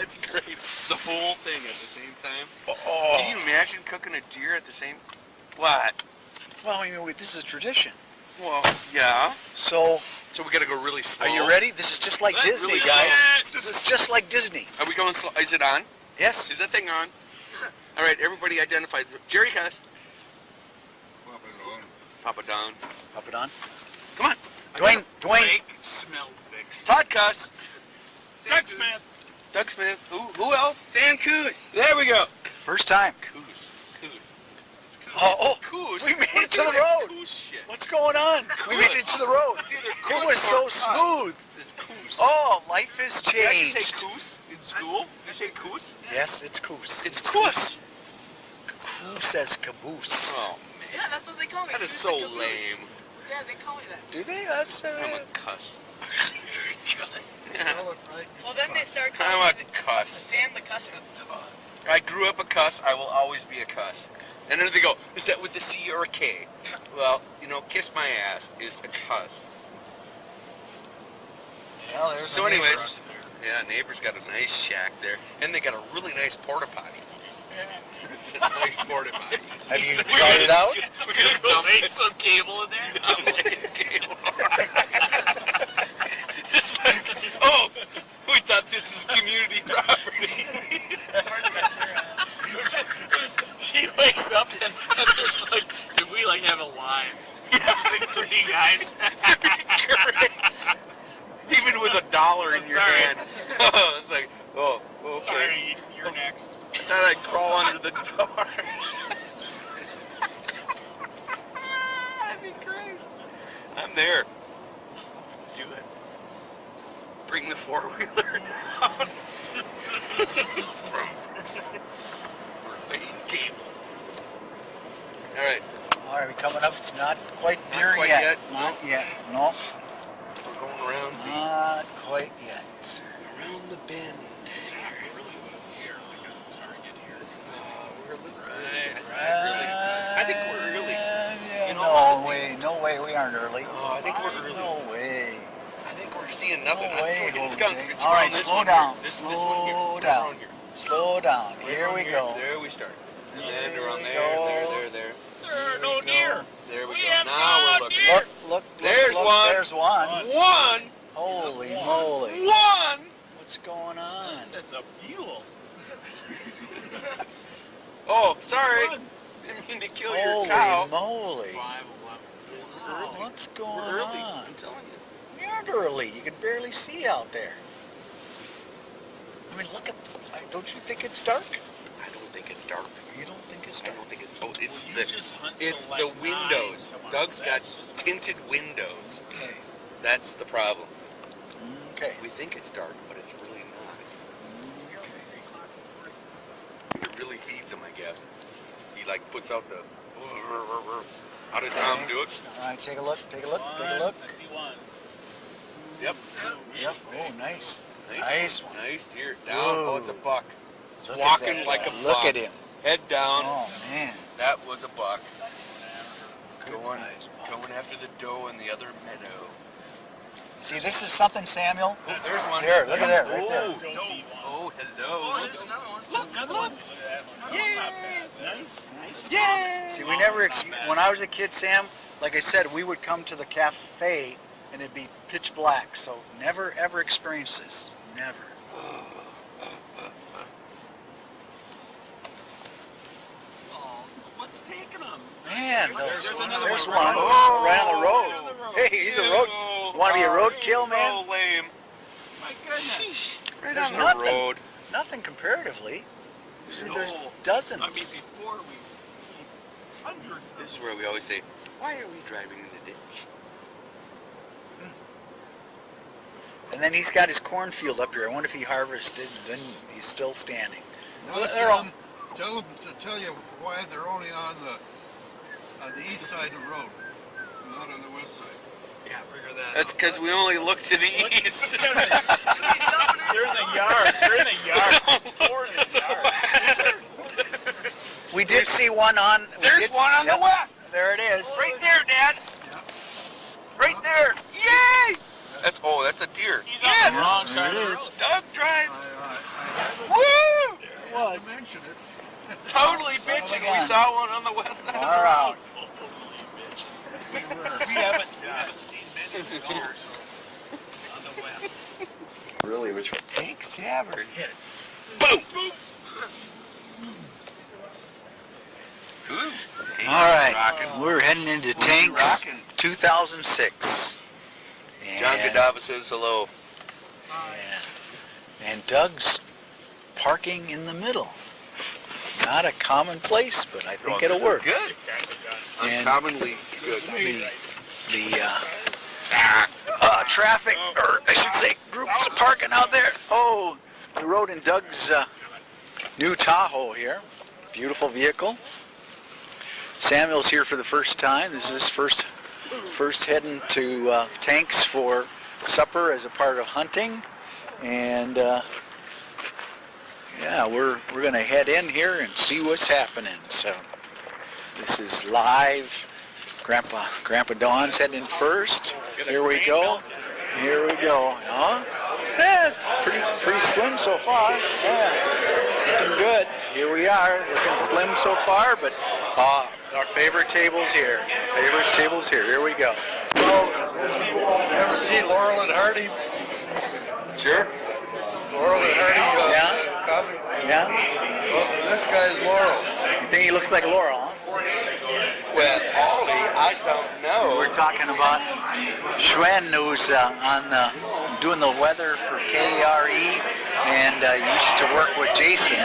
That'd be great. The whole thing at the same time. Oh. Can you imagine cooking a deer at the same? What? Well, I mean, this is a tradition. Well, yeah. So we gotta go really slow. are you ready? This is just like Disney, really guys. slow. This is just like Disney. Are we going slow? Is it on? Yes. Is that thing on? All right, everybody identified. Jerry Cuss. Papa Don. Up it on. Come on. Dwayne. Smell thick. Todd Cuss. Doug Smith. Doug Smith. Who else? Sam Coos. There we go. First time. Coos. Oh, Coos. we made it to the What's road. Coos shit? What's going on? We made it to the road. It's either It Coos was so or Cuss. smooth. It's Coos. Oh, life has Did I actually say changed. Coos in school? Did you say Coos? Yes, it's Coos. It's Coos. Who says caboose? Oh, Yeah, that's what they call me. that is It's so like a booth. lame. Yeah, they call me that. Do they? That's I'm a cuss. Well, then they start I'm calling a me cuss. Sam the Cusser. I grew up a cuss. I will always be a cuss. And then they go, is that with a C or a K? Well, kiss my ass is a cuss. Well, there's So the anyways, neighbors. yeah, neighbor's got a nice shack there. And they got a really nice porta potty. It's a nice porta potty. Have you tried it out? We're gonna dump Lay some cable in there. It's like, oh, we thought this is community property. She wakes up and there's like, dude, we like have a line. Like 3 guys. Even with $1 in your Sorry. hand. It's like, oh, okay. Sorry, you're next. I thought I'd crawl under the door. That'd be great. I'm there. Do it. Bring the 4-wheeler down. We're laying cable. All right. All right, we coming up. Not quite Not deer quite yet. yet. Not yet. No. We're going around Not quite yet. around the bend. I think we're early. Yeah, You know, no way, we aren't early. Oh, I think we're early. No way. I think we're seeing nothing. No I way, think we're Jose. getting skunked. It's All right, around this slow one down. here. This Slow one here. Right down. around here. Slow down. Right Here around we here. go. There we start. There And around we there, go. there. There are no deer. There we We go. have Now no we're looking. deer. Look. There's look, one. There's one. One! Holy moly. One! What's going on? That's a mule. Oh, sorry. One. Didn't mean to kill your Holy cow. moly. 5:11. What's going We're early. on? I'm telling you. We aren't early. You can barely see out there. I mean, look at. Don't you think it's dark? I don't think it's dark. You don't think it's I dark? don't think it's. Oh, it's Well, the. you just hunt till It's like the 9. windows. Come on, Doug's got that's just- tinted windows. Okay. That's the problem. Okay. We think it's dark, but it's really not. It really feeds him, I guess. He like puts out the. How did Tom do it? All right, take a look. Take a look. Take a look. I see one. Yep. Yep. Oh, nice. Nice, Nice one. one. Nice deer. Down. Oh, it's a buck. Look Walking at that like guy. a Look buck. at him. Head down. Oh man. That was a buck. Good Going, size buck. going after the doe in the other meadow. See, this is something, Samuel. Oh, there's one. There, look at that, right there. Oh, Oh, hello. there's another one. Look, another one. Nice. Yay! See, we never. When I was a kid, Sam, like I said, we would come to the cafe and it'd be pitch black. So never ever experienced this. Never. Oh, what's taking them? Man, There's another there's one. one Oh. right on the road. Hey, he's a road. Want to be a roadkill, So man? lame. My goodness. Right There's on the nothing. road. Nothing comparatively. There's No. dozens. I mean, before we hundreds. This is where we always say, why are we driving in the ditch? And then he's got his cornfield up here. I wonder if he harvested, then he's still standing. Well, They're all, tell them to tell you why they're only on the east side of the road, not on the west side. Yeah, figure that That's out. because we only look to the east. They're in the yard. They're in the yard. Four in the yard. we did see one on. we There's did- one on the yep, west. There it is. Right there, Dad. Right there. Yay! That's a deer. He's on the wrong side of the There it road. is. Doug drive. I Woo! Well, to mention it. Totally Son of a bitching. gun. We saw one on the west side Far of the road. out. We haven't seen many cars on the west. Really, which one? Tanks Tavern. Hit it. Boom! Ooh. All right, Rockin'. we're heading into Tanks rocking. 2006. John And- Godava says hello. And Doug's parking in the middle. Not a common place, but I think it'll work. Good. And- Uncommonly good. The traffic, or I should say, groups of parking out there. Oh, we rode in Doug's new Tahoe here. Beautiful vehicle. Samuel's here for the first time. This is his first heading to Tanks for supper as a part of hunting. And yeah, we're gonna head in here and see what's happening. So this is live. Grandpa Don's heading first. Here we go. Here we go. Huh? Yeah, it's pretty slim so far. Yeah, looking good. Here we are, looking slim so far, but our favorite table's here. Favorite table's here. Here we go. Ever see Laurel and Hardy? Sure. Laurel and Hardy. Yeah? Comics? Yeah? Well, this guy's Laurel. You think he looks like Laurel, huh? Well, Ollie, I don't know. We're talking about Schwen, who's doing the weather for KRE, and used to work with Jason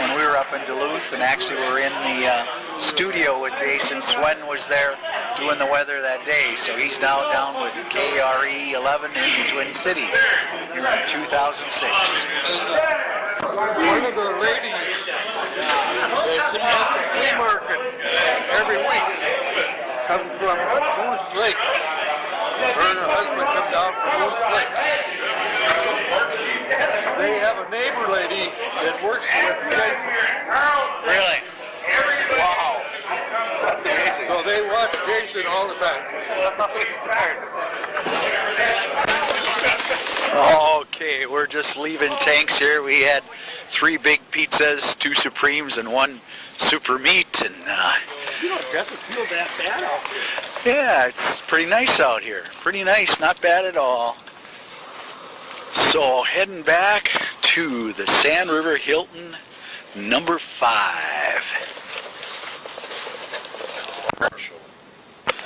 when we were up in Duluth, and actually we were in the studio with Jason. Schwen was there doing the weather that day, so he's now down with KRE 11 in the Twin Cities here in 2006. One of the ladies that's at the flea market every week comes from Moose Lake. Her and her husband come down from Moose Lake. They have a neighbor lady that works with Jason. Really? Wow. That's amazing. So they watch Jason all the time. Okay, we're just leaving Tanks here. We had 3 big pizzas, 2 Supremes, and 1 Super Meat, and It doesn't feel that bad out here. yeah, it's pretty nice out here. Pretty nice, not bad at all. So heading back to the Sand River Hilton number 5.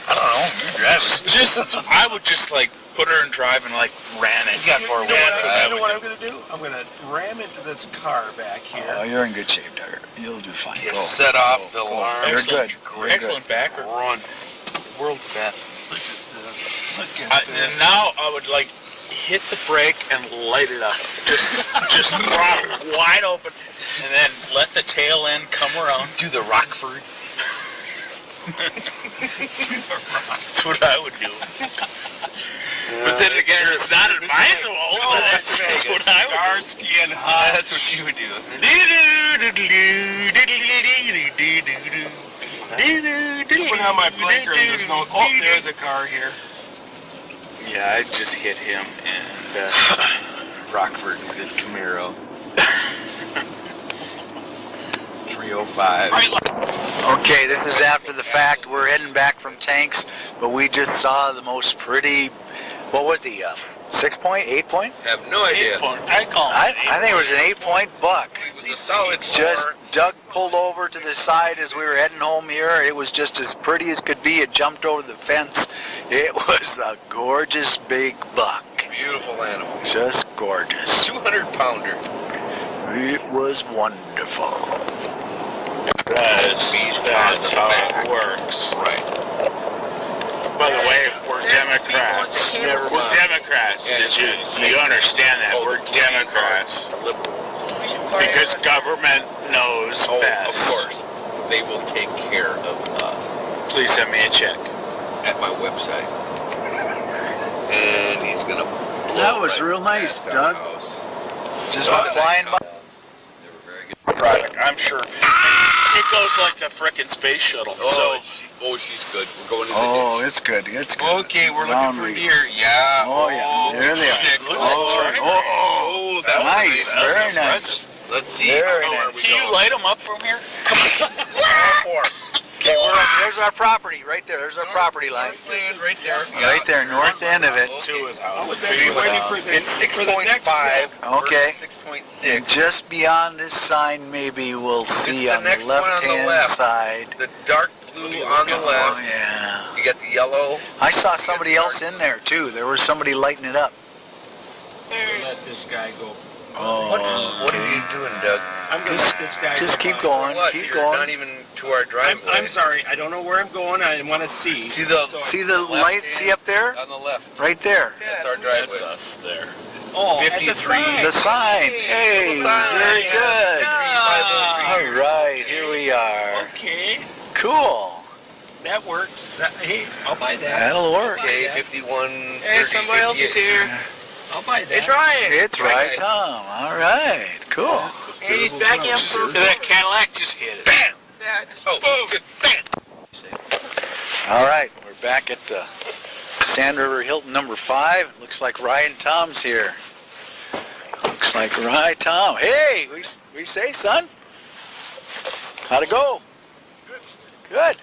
I don't know. You drive it. Just, I would just like put her in drive and like ran it. You got 4 wheels. You know what I'm going to do? I'm going to ram into this car back here. Oh, you're in good shape, Tucker. You'll do fine. You Go. set off the Go. alarm. You're good. You're good. Excellent backer. Run. World's best. Look at this. And now I would like hit the brake and light it up. Just throttle wide open, and then let the tail end come around. Do the Rockford. That's what I would do. But then again, it's not advisable. But that's just what I would do. Starsky and Hutch. That's what you would do. Put on my blinker and there's no... Oh, there's a car here. Yeah, I'd just hit him and Rockford with his Camaro. 305. Okay, this is after the fact. We're heading back from Tanks, but we just saw the most pretty, what was he, 6 point, 8 point? Have no idea. I call him. I think it was an 8 point buck. It was a solid Just four. Doug pulled over to the side as we were heading home here. It was just as pretty as could be. It jumped over the fence. It was a gorgeous big buck. Beautiful animal. Just gorgeous. 200 pounder. It was wonderful. That's how it works. Right. By the way, we're Democrats. Never We're mind. Democrats. Yeah. Did you understand that? We're Democrats. Because government knows Oh, best. of course. They will take care of us Please send me a check. at my website. And he's gonna blow That was my real nice, ass down Doug. the house. Just went flying by. They were very good. Product, I'm sure. It goes like the frickin' space shuttle. She's good. We're going to the Oh, it's good. It's good. Okay, we're looking Round for reed. deer. Yeah. Oh, yeah. There they are. shit. Look at that Oh, track. Oh, that was Nice. amazing. Very That was nice. impressive. Let's see. Very Where nice. we Can you going? light them up from here? Okay, there's our property right there. There's our property line. Land right there. Right there, north end of it. To his house. It's 6.5. Okay. 6.6. And just beyond this sign, maybe we'll see the on the next one on the left-hand left. side. The dark blue on the Oh, left. yeah. You got the yellow. I saw somebody else in there, too. There was somebody lighting it up. Let this guy go. Oh, What are you doing, Doug? I'm gonna let this guy Just go. keep going. What? Keep You're going. not even to our driveway. I'm sorry. I don't know where I'm going. I want to see. See the See the light? See up there? on the left. Right there. That's our driveway. That's us there. Oh, 53. at the sign. The sign. Hey, very good. Yeah. All right, here we are. Okay, Cool. that works. Hey, I'll buy that. That'll work. Okay, 51. Hey, somebody else is here. I'll buy that. Hey, Ryan. It's right, Tom. All right, cool. Hey, he's backing up for. That Cadillac just hit it. Bam! Yeah. Oh, just bam. All right, we're back at the Sand River Hilton number 5. Looks like Ryan Tom's here. Looks like Ryan Tom. Hey, we say, son? How'd it go? Good.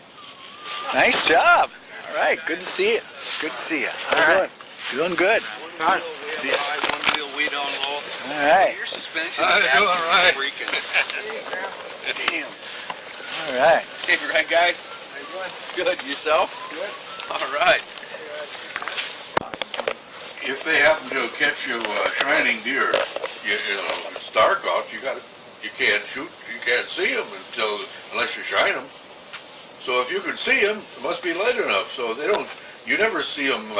Nice job. All right, good to see you. Good to see you. All right. Doing good. See ya. One wheel way down low. All right. Your suspension. Doing all right. Damn. All right. Hey, right, guy. Good. Yourself? Good. All right. If they happen to catch you shining deer, you know, it's dark out, you can't shoot, you can't see them unless you shine them. So if you can see them, it must be light enough, so you never see them,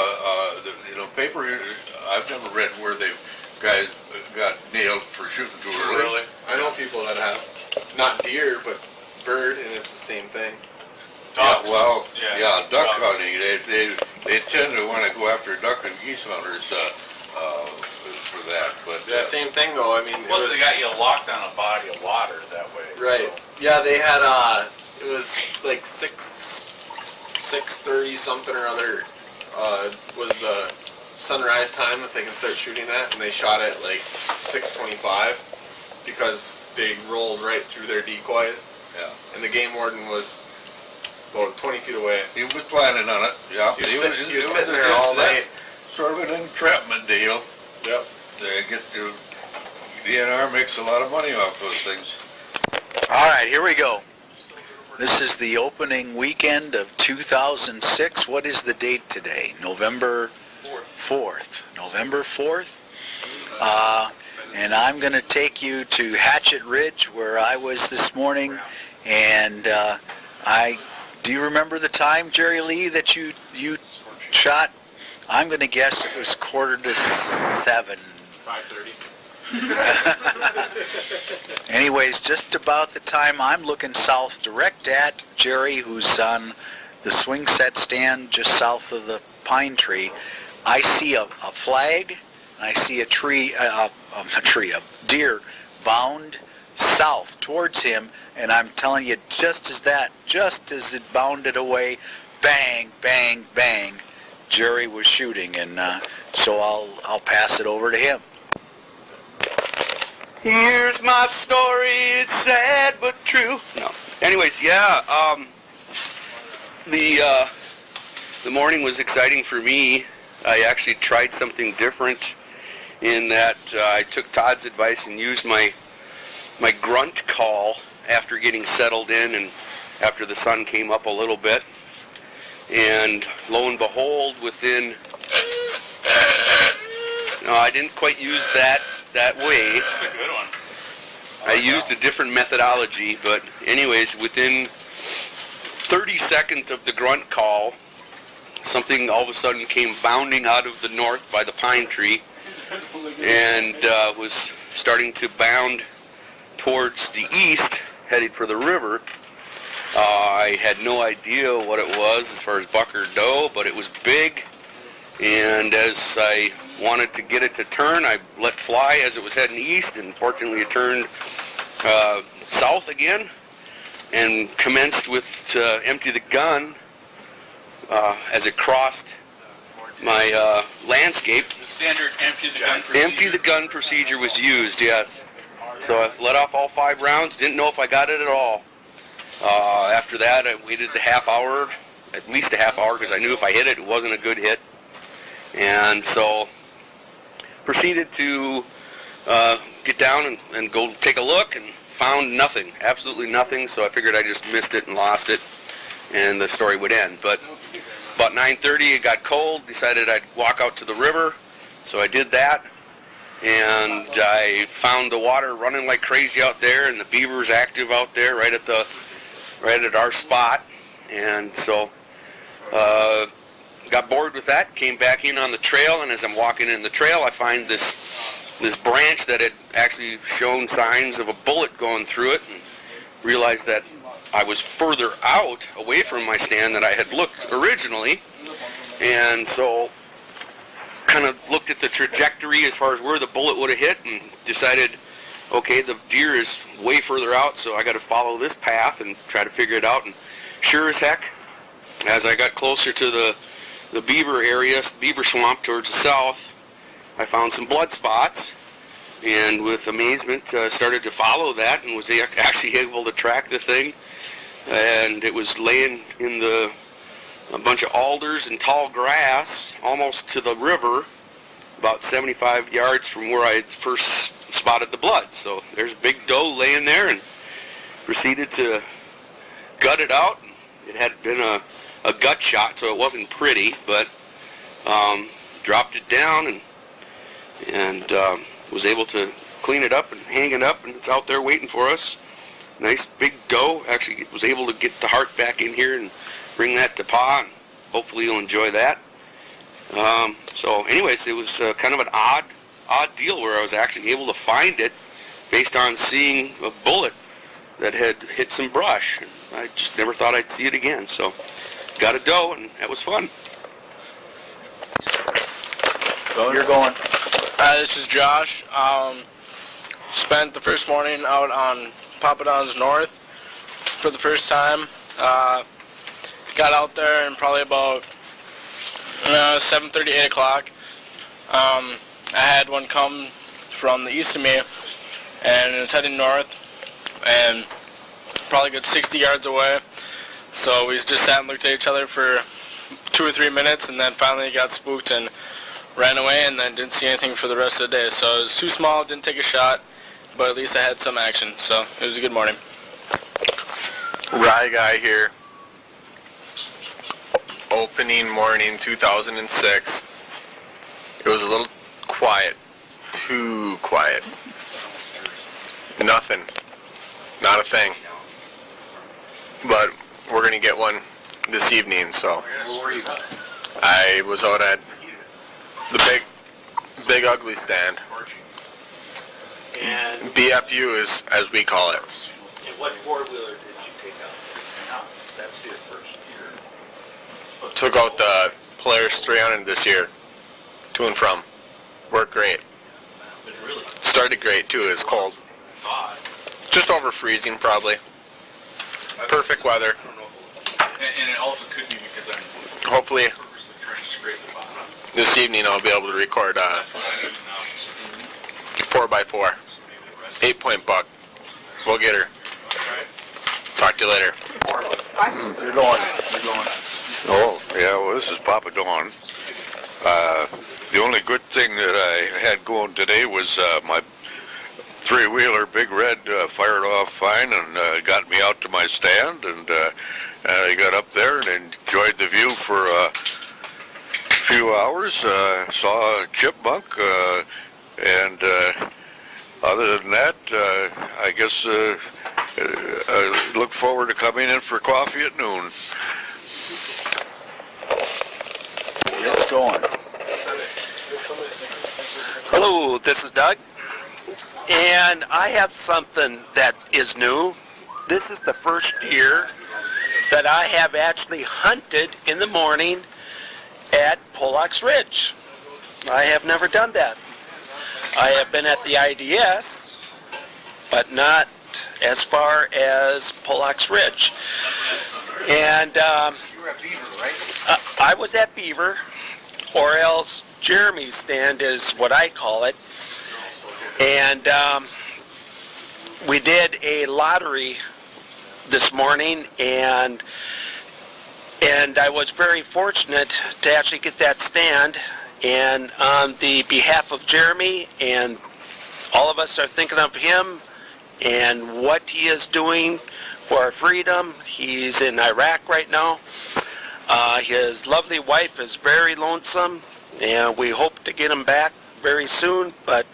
paper, I've never read where guys got nailed for shooting too early. Really? I know people that have, not deer, but bird, and it's the same thing. Yeah, well, Yeah, duck ducks. hunting, they tend to want to go after duck and geese hunters, for that, but. Yeah, same thing though, I mean. Plus, they got you locked on a body of water that way. Right. Yeah, they had, it was like 6:30 something or other, was the sunrise time that they can start shooting at, and they shot at like 6:25 because they rolled right through their decoys, Yeah. and the game warden was about 20 feet away. He was planning on it, yeah. He was sitting there all night. Sort of an entrapment deal. Yep. They get to, DNR makes a lot of money off those things. All right, here we go. This is the opening weekend of 2006. What is the date today? November 4th. November 4th. And I'm going to take you to Hatchet Ridge, where I was this morning. And do you remember the time, Jerry Lee, that you shot? I'm going to guess it was 6:45. 5:30. Anyways, just about the time I'm looking south, direct at Jerry, who's on the swing set stand just south of the pine tree, I see a flag, and I see a deer bound south towards him, and I'm telling you, just as it bounded away, bang, bang, bang, Jerry was shooting, and so I'll pass it over to him. Here's my story, it's sad but true. No. Anyways, yeah, the morning was exciting for me. I actually tried something different in that I took Todd's advice and used my grunt call after getting settled in and after the sun came up a little bit. And lo and behold, no, I didn't quite use that way. That's a good one. I used a different methodology, but anyways, within 30 seconds of the grunt call, something all of a sudden came bounding out of the north by the pine tree and was starting to bound towards the east, headed for the river. I had no idea what it was as far as buck or doe, but it was big, and as I wanted to get it to turn, I let fly as it was heading east, and fortunately it turned south again and commenced with to empty the gun as it crossed my landscape. The standard empty the gun procedure. Empty the gun procedure was used, yes. So I let off all 5 rounds, didn't know if I got it at all. After that, I waited the half hour, at least a half hour, because I knew if I hit it, it wasn't a good hit. And so proceeded to get down and go take a look, and found nothing, absolutely nothing. So I figured I just missed it and lost it, and the story would end. But about 9:30, it got cold, decided I'd walk out to the river. So I did that, and I found the water running like crazy out there, and the beavers active out there right at our spot. And so got bored with that, came back in on the trail, and as I'm walking in the trail, I find this branch that had actually shown signs of a bullet going through it, and realized that I was further out away from my stand than I had looked originally. And so kind of looked at the trajectory as far as where the bullet would have hit, and decided, okay, the deer is way further out, so I got to follow this path and try to figure it out. And sure as heck, as I got closer to the beaver area, beaver swamp towards the south, I found some blood spots, and with amazement started to follow that, and was actually able to track the thing. And it was laying in a bunch of alders and tall grass almost to the river, about 75 yards from where I first spotted the blood. So there's a big doe laying there, and proceeded to gut it out. It had been a gut shot, so it wasn't pretty, but dropped it down and was able to clean it up and hang it up, and it's out there waiting for us. Nice big doe. Actually was able to get the heart back in here and bring that to Pa, and hopefully you'll enjoy that. So anyways, it was kind of an odd deal where I was actually able to find it based on seeing a bullet that had hit some brush. And I just never thought I'd see it again. So got a doe, and that was fun. You're going. This is Josh. Spent the first morning out on Papa Don's North for the first time. Got out there and probably about 7:30, 8 o'clock. I had one come from the east of me, and it was heading north, and probably a good 60 yards away. So we just sat and looked at each other for 2 or 3 minutes, and then finally got spooked and ran away, and then didn't see anything for the rest of the day. So it was too small, didn't take a shot, but at least I had some action. So it was a good morning. Rye Guy here. Opening morning 2006. It was a little quiet. Too quiet. Nothing. Not a thing. But we're going to get one this evening, so. I was out at the big ugly stand. And BFU is, as we call it. what four-wheeler did you take out? That's the first year. Took out the Polaris 300 this year, to and from. Worked great. But really, Started great too. It's cold. Just over freezing probably. Perfect weather. and it also could be because I'm Hopefully purposely trying to scrape the bottom. this evening I'll be able to record 4x4, 8-point buck. We'll get her. Talk to you later. You're going. Oh, yeah, well, this is Papa Don. The only good thing that I had going today was my three-wheeler Big Red fired off fine and got me out to my stand, and I got up there and enjoyed the view for a few hours. Saw a chipmunk, and other than that, I guess I look forward to coming in for coffee at noon. It's going. Hello, this is Doug, and I have something that is new. This is the first year that I have actually hunted in the morning at Pollocks Ridge. I have never done that. I have been at the IDS, but not as far as Pollocks Ridge. And You were at Beaver, right? I was at Beaver, or else Jeremy's stand is what I call it. And we did a lottery this morning, and I was very fortunate to actually get that stand. And on the behalf of Jeremy, and all of us are thinking of him and what he is doing for our freedom. He's in Iraq right now. His lovely wife is very lonesome, and we hope to get him back very soon. But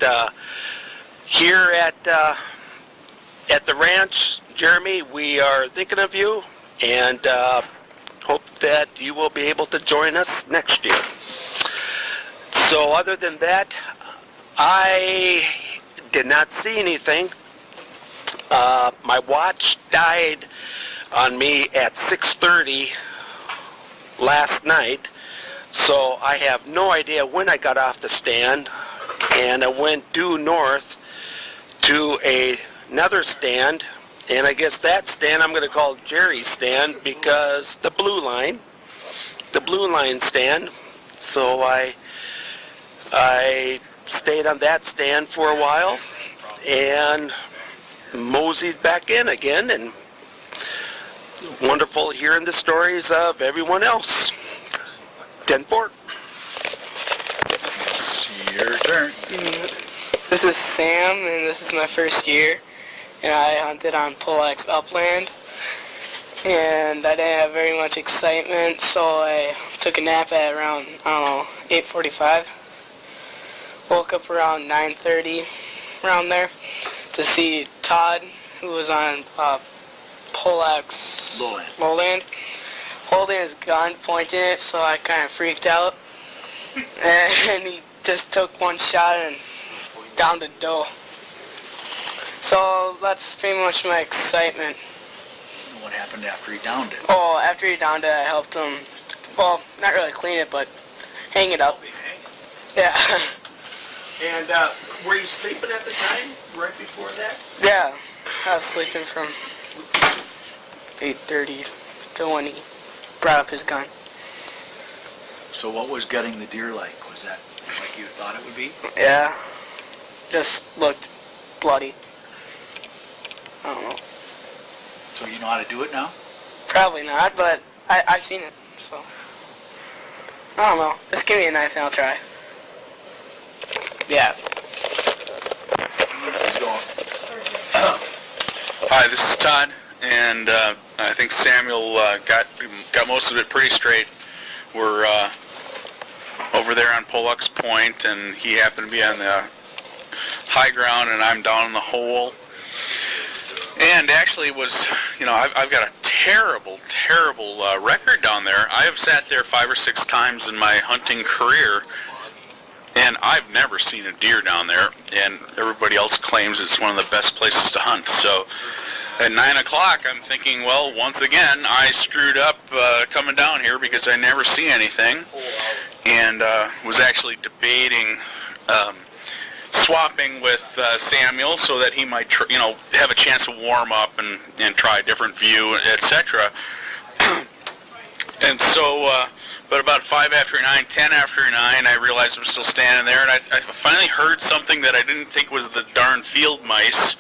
here at the ranch, Jeremy, we are thinking of you, and hope that you will be able to join us next year. So other than that, I did not see anything. My watch died on me at 6:30 last night, so I have no idea when I got off the stand, and I went due north to another stand, and I guess that stand I'm going to call Jerry's stand, because the blue line stand. So I stayed on that stand for a while and moseyed back in again, and wonderful hearing the stories of everyone else. 10-4. It's your turn. This is Sam, and this is my first year, and I hunted on Poleaxe Upland, and I didn't have very much excitement, so I took a nap at around, 8:45. Woke up around 9:30, around there, to see Todd, who was on Poleaxe Lowland, holding his gun, pointing it, so I kind of freaked out. And he just took one shot and downed a doe. So that's pretty much my excitement. What happened after he downed it? Oh, after he downed it, I helped him, well, not really clean it, but hang it up. Yeah. And were you sleeping at the time, right before that? Yeah, I was sleeping from 8:30 to when he brought up his gun. So what was gutting the deer like? Was that like you thought it would be? Yeah, just looked bloody. I don't know. So you know how to do it now? Probably not, but I've seen it, so. I don't know. Just give me a knife and I'll try. Yeah. Hi, this is Todd, and I think Samuel got most of it pretty straight. We're over there on Pollux Point, and he happened to be on the high ground, and I'm down in the hole. And actually, it was, I've got a terrible record down there. I have sat there 5 or 6 times in my hunting career, and I've never seen a deer down there, and everybody else claims it's one of the best places to hunt. So at 9 o'clock, I'm thinking, well, once again, I screwed up coming down here because I never see anything, and was actually debating swapping with Samuel so that he might, have a chance to warm up and try a different view, etc. And so, but about 5 after 9, 10 after 9, I realized I'm still standing there, and I finally heard something that I didn't think was the darn field mice,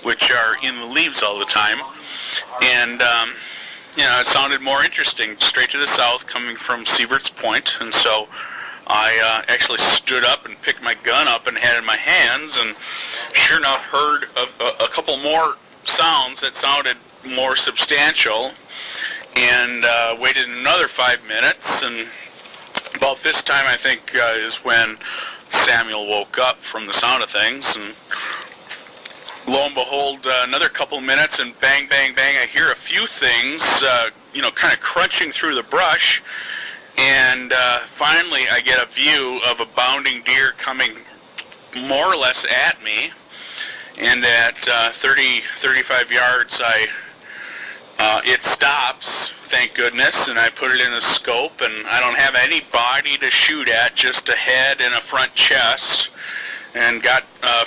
which are in the leaves all the time. And, it sounded more interesting, straight to the south, coming from Sievert's Point. And so I actually stood up and picked my gun up and had it in my hands, and sure enough heard a couple more sounds that sounded more substantial, and waited another 5 minutes, and about this time I think is when Samuel woke up from the sound of things, and lo and behold, another couple minutes, and bang, bang, bang, I hear a few things, kind of crunching through the brush, and finally I get a view of a bounding deer coming more or less at me, and at 35 yards it stops, thank goodness, and I put it in the scope, and I don't have any body to shoot at, just a head and a front chest, and got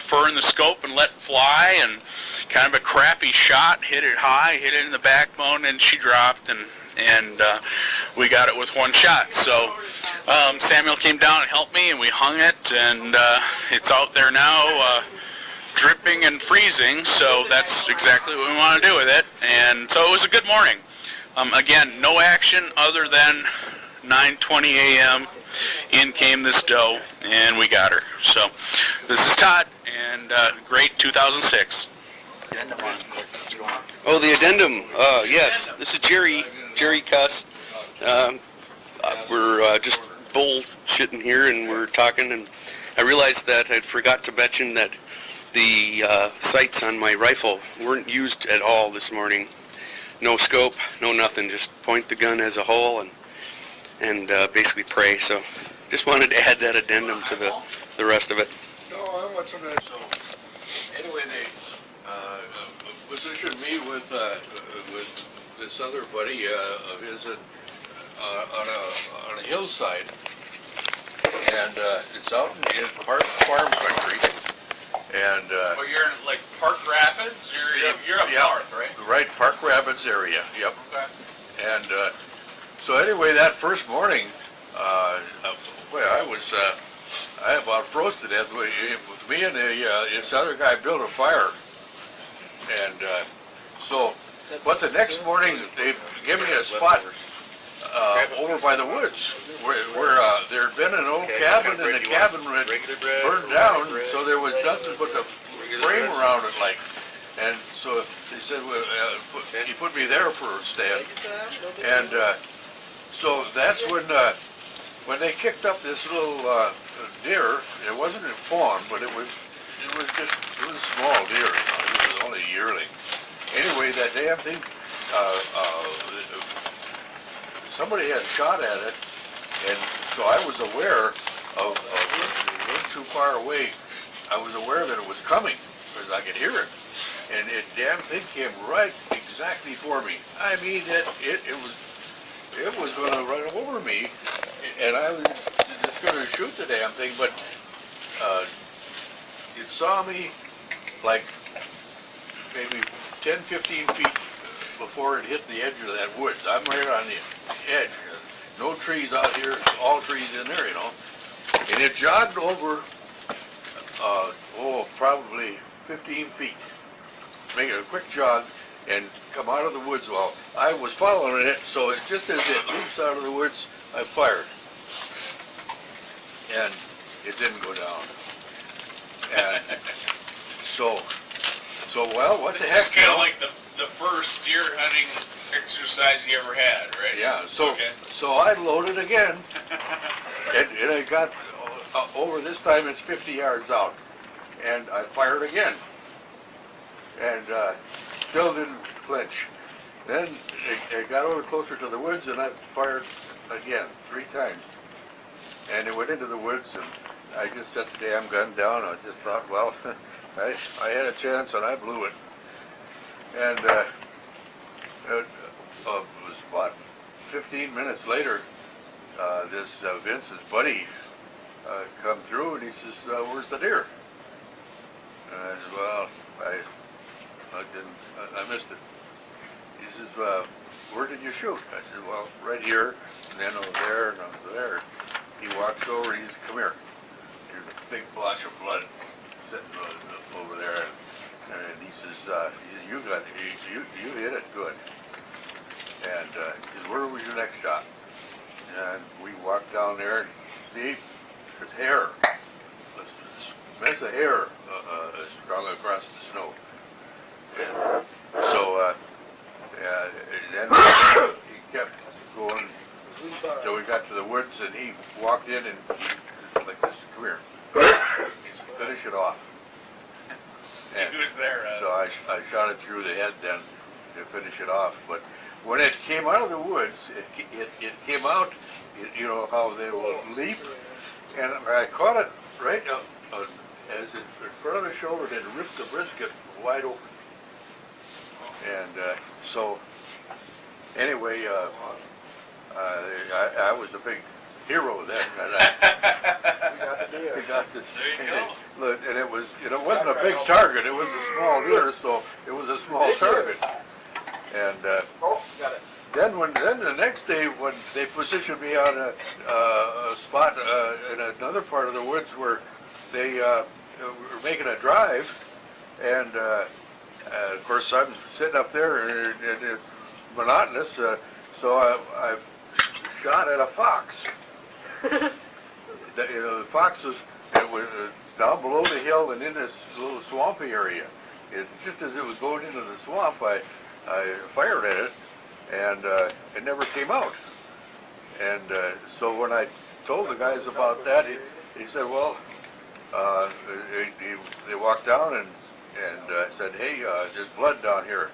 fur in the scope and let fly, and kind of a crappy shot, hit it high, hit it in the backbone, and she dropped, and we got it with one shot. So Samuel came down and helped me, and we hung it, and it's out there now, dripping and freezing, so that's exactly what we want to do with it. And so it was a good morning. Again, no action other than 9:20 a.m. In came this doe, and we got her. So this is Todd, and great 2006. Oh, the addendum. Yes, this is Jerry Cuss. We're just bullshitting here, and we're talking, and I realized that I forgot to mention that the sights on my rifle weren't used at all this morning. No scope, no nothing. Just point the gun as a whole and basically pray. So just wanted to add that addendum to the rest of it. No, I want some of that. So anyway, they positioned me with this other buddy of his on a hillside, and it's out in farm country. And Well, you're in like Park Rapids. You're up north, right? Right, Park Rapids area. Yep. Okay. And so anyway, that first morning, boy, I about froze to death. With me and this other guy built a fire, and but the next morning they gave me a spot over by the woods where there had been an old cabin, and the cabin had burned down, so there was nothing but the frame around it, like. And so they said, well, he put me there for a stand, and so that's when they kicked up this little deer. It wasn't a fawn, but it was a small deer. It was only a yearling. Anyway, that damn thing, somebody had shot at it, and so I was aware of it wasn't too far away. I was aware that it was coming, because I could hear it. And it damn thing came right exactly for me. I mean, it was going to run over me, and I was just going to shoot the damn thing, but it saw me like maybe 10, 15 feet before it hit the edge of that woods. I'm right on the edge. No trees out here, all trees in there, you know. And it jogged over, probably 15 feet. Making a quick jog and come out of the woods. Well, I was following it, so it, just as it leaps out of the woods, I fired. And it didn't go down. And so well, what the heck? This is kind of like the first deer hunting exercise you ever had, right? Yeah, so I loaded again, and I got over this time it's 50 yards out, and I fired again. And still didn't flinch. Then it got over closer to the woods, and I fired again 3 times. And it went into the woods, and I just set the damn gun down. I just thought, well, I had a chance, and I blew it. And it was about 15 minutes later, this Vince's buddy come through, and he says, "Where's the deer?" And I said, "Well, I missed it." He says, "Where did you shoot?" I said, "Well, right here, and then over there, and over there." He walks over, he says, "Come here." There's a big splash of blood sitting over there, and he says, "You hit it good." And he says, "Where was your next shot?" And we walked down there, and see, there's hair. A mess of hair strung across the snow. And so then he kept going till we got to the woods, and he walked in and he like this, "Come here." Finish it off. And He was there. so I shot it through the head then to finish it off. But when it came out of the woods, it came out, you know how they will leap, and I caught it right as in front of the shoulder and ripped the brisket wide open. And so anyway, I was a big hero then, and I got this. And it was, wasn't a big target. It was a small deer, so it was a small target. And then the next day when they positioned me on a spot in another part of the woods where they were making a drive, And of course, I'm sitting up there, and it's monotonous. So I shot at a fox. The fox was down below the hill and in this little swampy area. Just as it was going into the swamp, I fired at it, and it never came out. And so when I told the guys about that, he said, well, they walked down and said, hey, there's blood down here.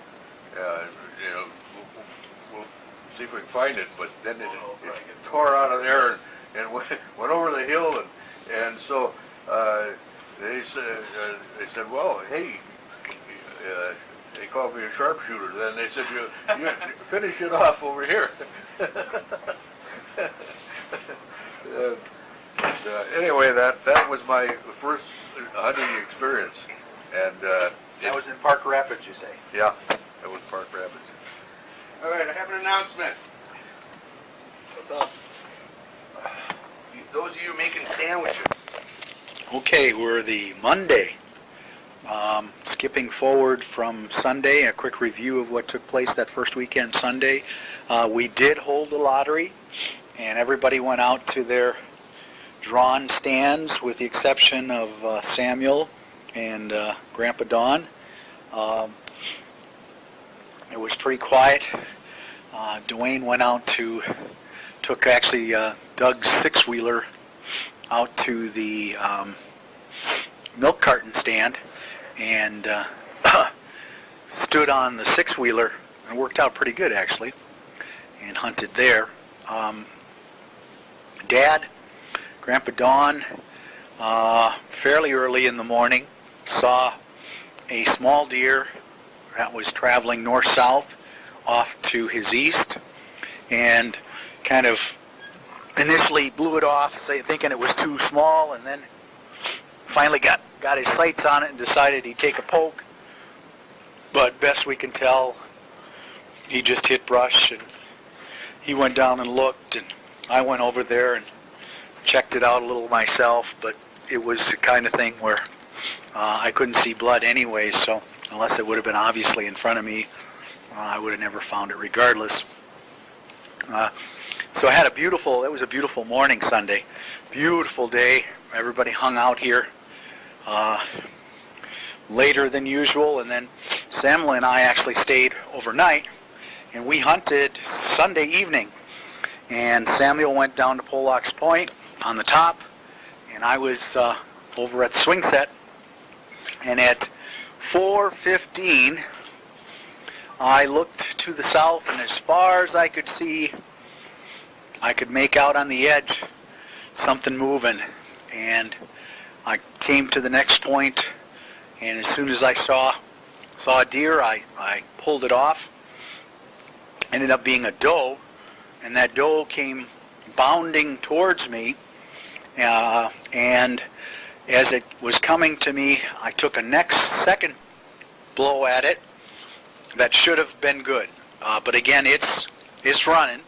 We'll see if we can find it. But then it tore out of there and went over the hill, and so they said, well, hey, they called me a sharpshooter. Then they said, you finish it off over here. Anyway, that was my first hunting experience, and That was in Park Rapids, you say? yeah, that was Park Rapids. All right, I have an announcement. What's up? Those of you making sandwiches. Okay, we're the Monday. Skipping forward from Sunday, a quick review of what took place that first weekend Sunday. We did hold the lottery, and everybody went out to their drawn stands with the exception of Samuel and Grandpa Don. It was pretty quiet. Dwayne went out took actually Doug's six-wheeler out to the milk carton stand and stood on the six-wheeler, and worked out pretty good actually, and hunted there. Dad, Grandpa Don, fairly early in the morning, saw a small deer that was traveling north-south off to his east, and kind of initially blew it off, thinking it was too small, and then finally got his sights on it and decided he'd take a poke. But best we can tell, he just hit brush, and he went down and looked, and I went over there and checked it out a little myself, but it was the kind of thing where I couldn't see blood anyway, so unless it would have been obviously in front of me, I would have never found it regardless. So I had it was a beautiful morning Sunday. Beautiful day. Everybody hung out here later than usual, and then Samuel and I actually stayed overnight, and we hunted Sunday evening. And Samuel went down to Pollock's Point on the top, and I was over at Swing Set, and at 4:15 I looked to the south, and as far as I could see, I could make out on the edge something moving, and I came to the next point, and as soon as I saw a deer, I pulled it off. Ended up being a doe, and that doe came bounding towards me, and as it was coming to me, I took a second blow at it that should have been good, but again, it's running.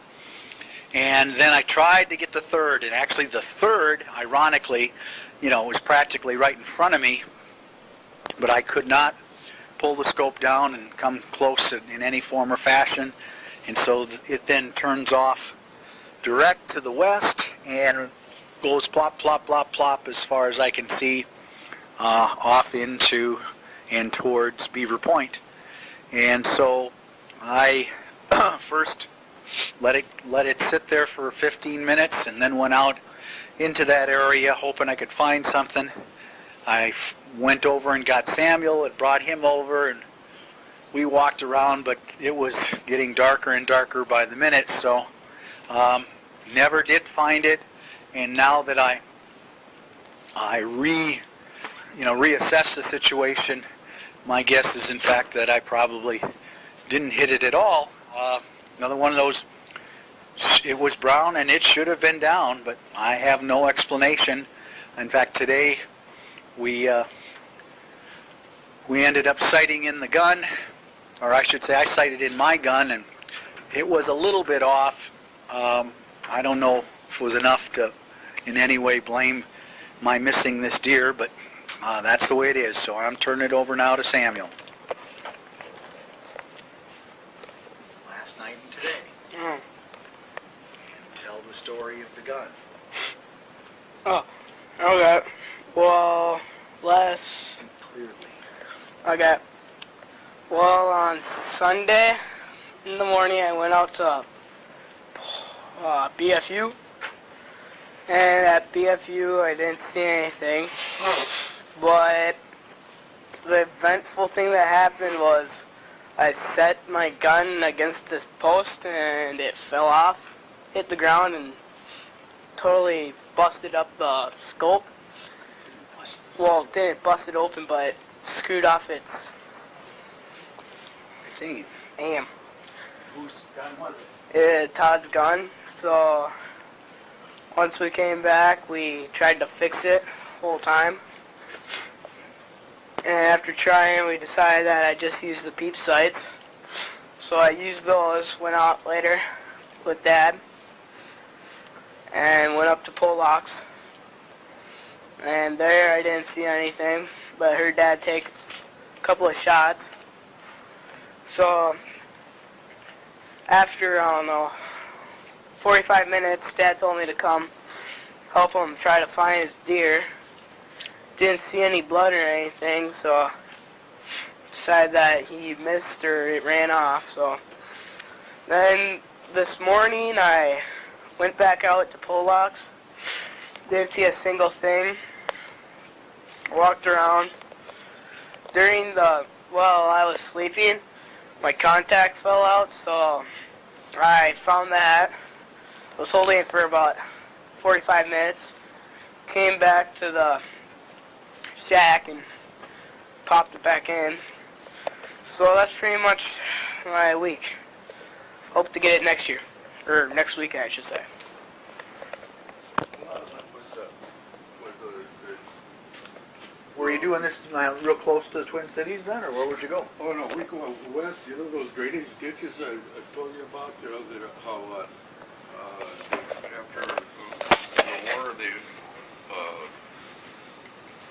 And then I tried to get the third, and actually the third, ironically, was practically right in front of me, but I could not pull the scope down and come close in any form or fashion, and so it then turns off direct to the west and goes plop, plop, plop, plop as far as I can see off into and towards Beaver Point. And so I first let it sit there for 15 minutes, and then went out into that area hoping I could find something. I went over and got Samuel and brought him over, and we walked around, but it was getting darker and darker by the minute, so never did find it. And now that I reassess the situation, my guess is in fact that I probably didn't hit it at all. Another one of those, it was brown and it should have been down, but I have no explanation. In fact, today we ended up sighting in the gun, or I should say I sighted in my gun, and it was a little bit off. I don't know if it was enough to in any way blame my missing this deer, but That's the way it is, so I'm turning it over now to Samuel. Last night and today. Mm. And tell the story of the gun. Oh, okay. Well, Clearly. okay. Well, on Sunday in the morning, I went out to BFU. And at BFU, I didn't see anything. But the eventful thing that happened was I set my gun against this post and it fell off, hit the ground, and totally busted up the scope. Well, it didn't bust it open, but it screwed off its aim. aim. Whose gun was it? Todd's gun. So once we came back, we tried to fix it the whole time. And after trying, we decided that I just use the peep sights. So I used those, went out later with Dad, and went up to Pollock's. And there I didn't see anything, but I heard Dad take a couple of shots. So after, I don't know, 45 minutes, Dad told me to come help him try to find his deer. Didn't see any blood or anything, so decided that he missed or it ran off. So then this morning I went back out to Pollock's. Didn't see a single thing. Walked around. While I was sleeping, my contact fell out, so I found that. I was holding it for about 45 minutes. Came back to the shack and popped it back in. So that's pretty much my week. Hope to get it next year. Or next week, I should say. Were you doing this real close to the Twin Cities then, or where would you go? Oh, no, we go west, you know those drainage ditches I told you about, you know, that how, after the war, they,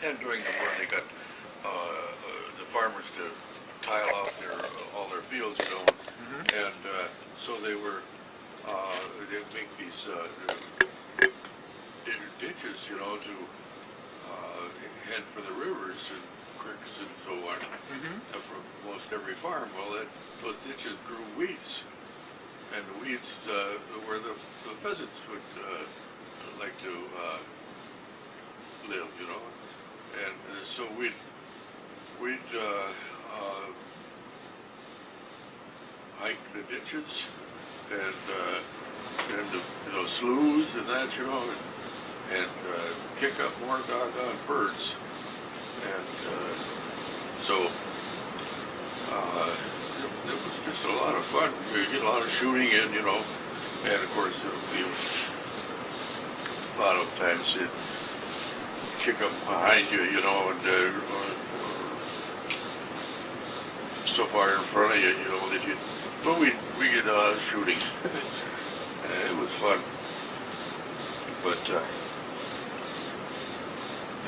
and during the war, they got, the farmers to tile out all their fields, you know, and, so they were, they'd make these, ditches, you know, to, head for the rivers and creeks and so on, from most every farm. Well, those ditches grew weeds, and the weeds where the pheasants would like to live, you know. And so we'd hike the ditches and the sloughs and that, you know. And kick up more doggone birds. And so it was just a lot of fun. You get a lot of shooting in, you know, and of course a lot of times it kick up behind you, you know, and so far in front of you, you know, that but we get a lot of shooting. It was fun. But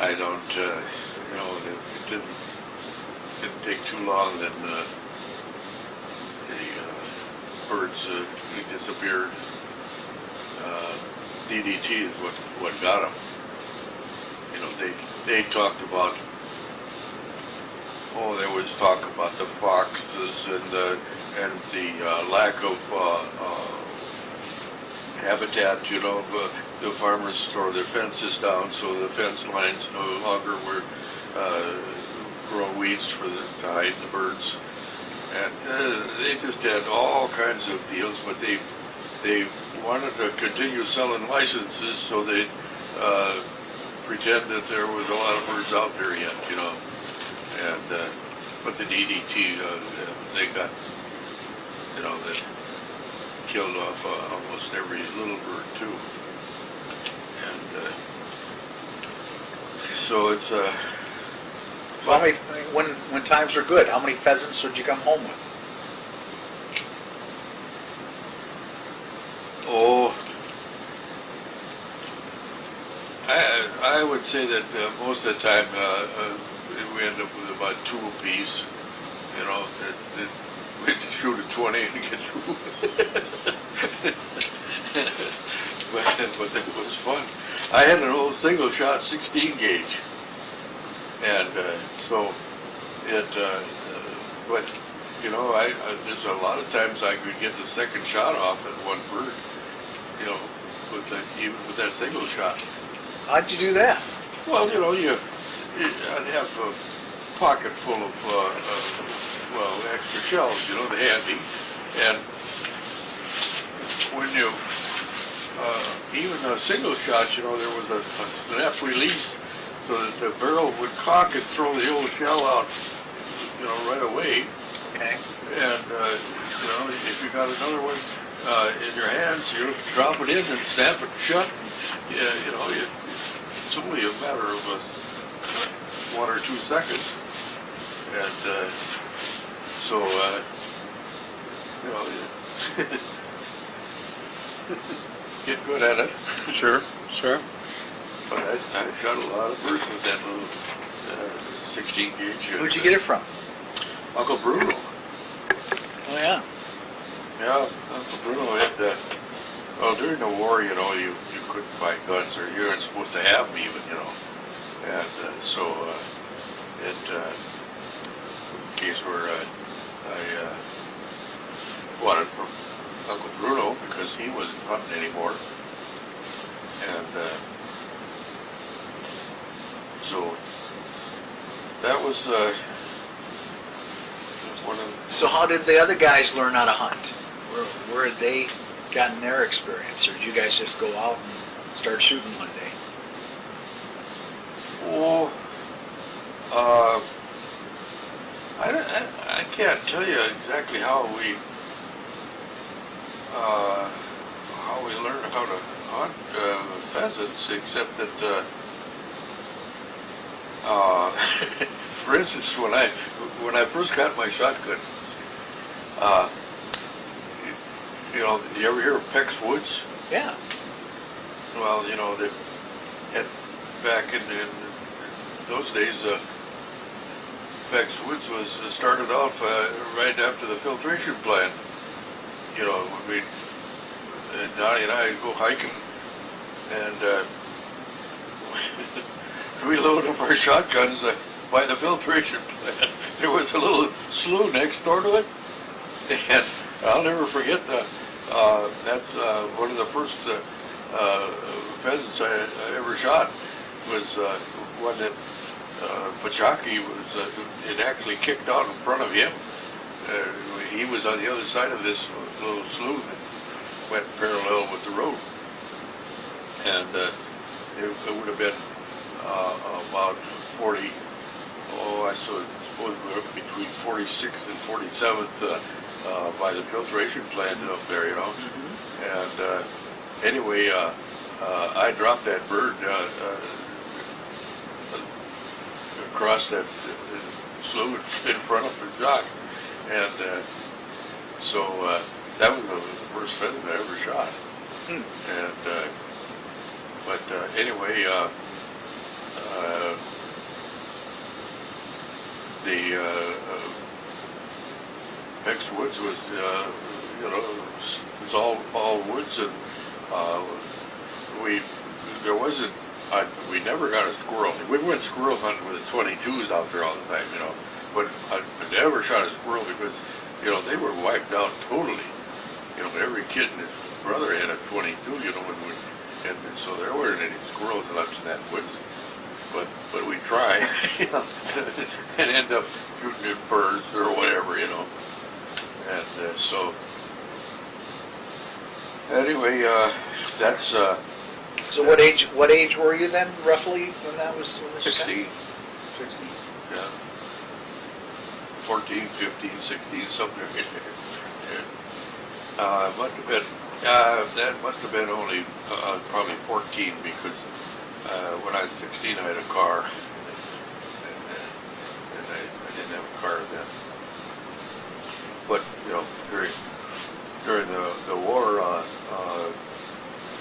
I don't, you know, it didn't take too long, then the birds disappeared. DDT is what got them. You know, they talked about, there was talk about the foxes and the lack of habitat, you know. The farmers tore their fences down, so the fence lines no longer were grow weeds to hide the birds. And they just had all kinds of deals, but they wanted to continue selling licenses, so they pretend that there was a lot of birds out there yet, you know. And but the DDT, they got, you know, they killed off almost every little bird too. And so it's So how many, when times are good, how many pheasants would you come home with? I would say that most of the time we end up with about 2 apiece. You know, that we'd shoot a 20 and get 2. but it was fun. I had an old single shot 16 gauge, and so it. But you know, there's a lot of times I could get the second shot off at one bird. You know, even with that single shot. How'd you do that? Well, you know, I'd have a pocket full of extra shells. You know, the handy, and when you even single shots, you know, there was a snap release, so that the barrel would cock and throw the old shell out, you know, right away. Okay. And you know, if you got another one in your hands, you drop it in and snap it shut. And, you know, it's only a matter of 1 or 2 seconds, and so you know, get good at it. Sure. But I shot a lot of birds with that little 16 gauge. Where'd you get it from? Uncle Bruno. Oh yeah. Yeah, Uncle Bruno had, well, during the war, you know, you couldn't buy guns, or you weren't supposed to have them even, you know. And so in case where I bought it from Uncle Bruno because he wasn't hunting anymore. And so that was one of the... So how did the other guys learn how to hunt? Where had they gotten their experience, or did you guys just go out and start shooting one day? Oh, I can't tell you exactly how we learned how to hunt pheasants, except that for instance, when I first got my shotgun, you know, you ever hear of Peck's Woods? Yeah. Well, you know, back in those days, Peck's Woods was started off right after the filtration plant. You know, when Donnie and I go hiking, and we loaded up our shotguns by the filtration plant. There was a little slough next door to it, and I'll never forget that. That's one of the first pheasants I ever shot was one that Pachaki was. It actually kicked out in front of him. He was on the other side of this little slough that went parallel with the road, and it would have been about 40. Oh, I suppose we were between 46th and 47th by the filtration plant up there, you know. Mm-hmm. And anyway, I dropped that bird across that slough in front of the jock, and so that was the first pheasant I ever shot. And but anyway, the Peck's Woods was, you know, it was all woods, and we never got a squirrel. We went squirrel hunting with the 22s out there all the time, you know, but I never shot a squirrel because, you know, they were wiped out totally. You know, every kid and his brother had a 22, you know, and so there weren't any squirrels left in that woods. But we tried, you know, and end up shooting at birds or whatever, you know. And so, anyway, that's... So what age were you then, roughly, when that was? 16. 16. Yeah. 14, 15, 16, something like that. Must have been, that must have been only probably 14, because when I was 16 I had a car, and I didn't have a car then. But, you know, during the war,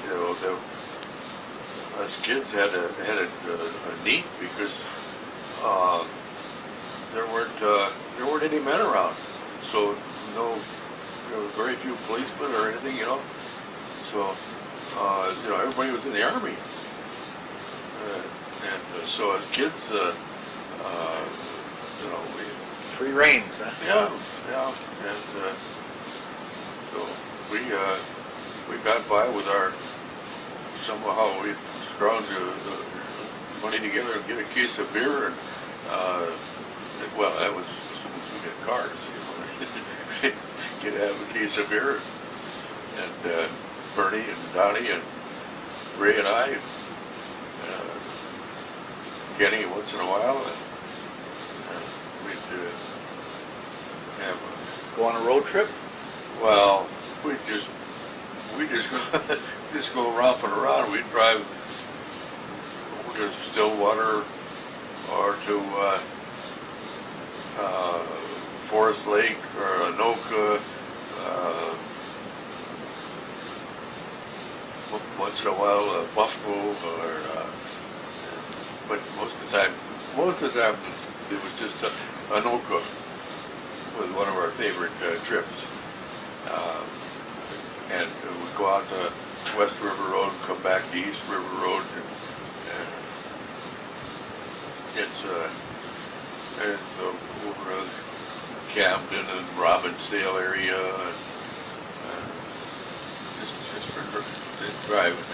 you know, us kids, had a need because there weren't any men around, so very few policemen or anything, So everybody was in the army, and so as kids, we Free reins, huh? yeah, and so we got by with our somehow we scrounged the money together and get a case of beer and well, that was as soon as we get cars, You'd have a case of beer, and Bernie and Donnie and Ray and I, Kenny once in a while, and we'd have Go on a road trip? well, we just go romping around. We'd drive over to Stillwater or to Forest Lake or Anoka. Once in a while, Buffalo, but most of the time it was just Anoka was one of our favorite trips. And we'd go out to West River Road and come back to East River Road. And over Camden and Robbinsdale area, and just for driving,